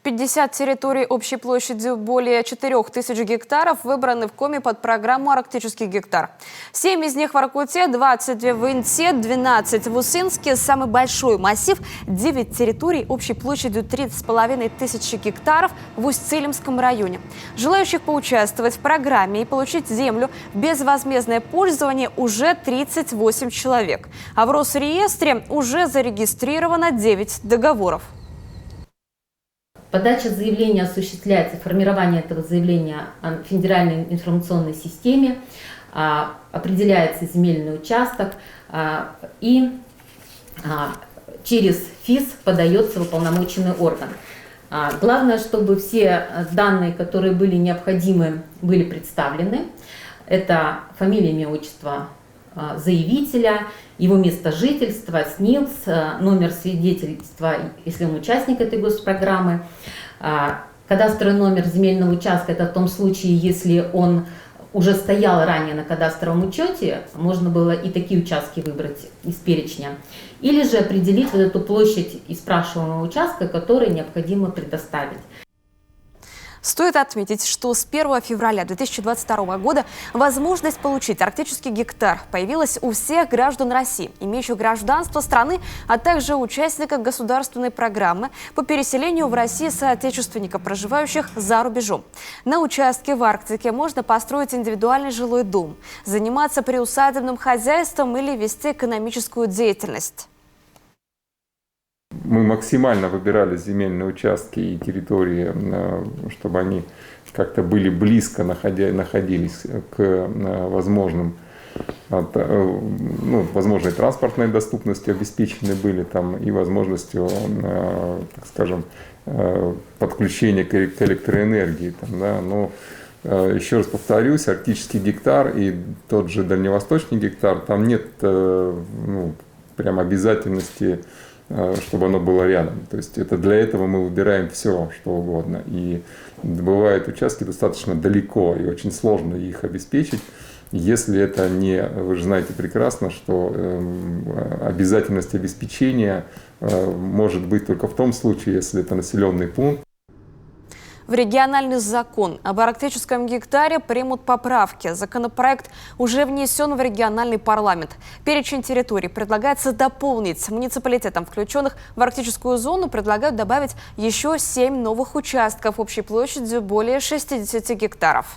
50 территорий общей площадью более 4000 гектаров выбраны в Коми под программу «Арктический гектар». 7 из них в Воркуте, 22 в Инте, 12 в Усинске. Самый большой массив – 9 территорий общей площадью 30,5 тысячи гектаров в Усть-Цилимском районе. Желающих поучаствовать в программе и получить землю в безвозмездное пользование уже 38 человек. А в Росреестре уже зарегистрировано 9 договоров. Подача заявления осуществляется, формирование этого заявления в федеральной информационной системе, определяется земельный участок и через ФИС подается в уполномоченный орган. Главное, чтобы все данные, которые были необходимы, были представлены. Это фамилия, имя, отчество заявителя, его место жительства, СНИЛС, номер свидетельства, если он участник этой госпрограммы. Кадастровый номер земельного участка – это в том случае, если он уже стоял ранее на кадастровом учете, можно было и такие участки выбрать из перечня. Или же определить вот эту площадь из спрашиваемого участка, который необходимо предоставить. Стоит отметить, что с 1 февраля 2022 года возможность получить арктический гектар появилась у всех граждан России, имеющих гражданство страны, а также участников государственной программы по переселению в Россию соотечественников, проживающих за рубежом. На участке в Арктике можно построить индивидуальный жилой дом, заниматься приусадебным хозяйством или вести экономическую деятельность. Мы максимально выбирали земельные участки и территории, чтобы они как-то были близко находились к возможной транспортной доступности, обеспечены были там и возможностью, так скажем, подключения к электроэнергии. Там, да. Но еще раз повторюсь, арктический гектар и тот же дальневосточный гектар, там нет прям обязательности, чтобы оно было рядом. То есть это для этого мы выбираем все, что угодно. И бывают участки достаточно далеко, и очень сложно их обеспечить, если это не, вы же знаете прекрасно, что обязательность обеспечения может быть только в том случае, если это населенный пункт. В региональный закон об арктическом гектаре примут поправки. Законопроект уже внесен в региональный парламент. Перечень территорий предлагается дополнить. Муниципалитетам, включенных в арктическую зону, предлагают добавить еще 7 новых участков общей площадью более 60 гектаров.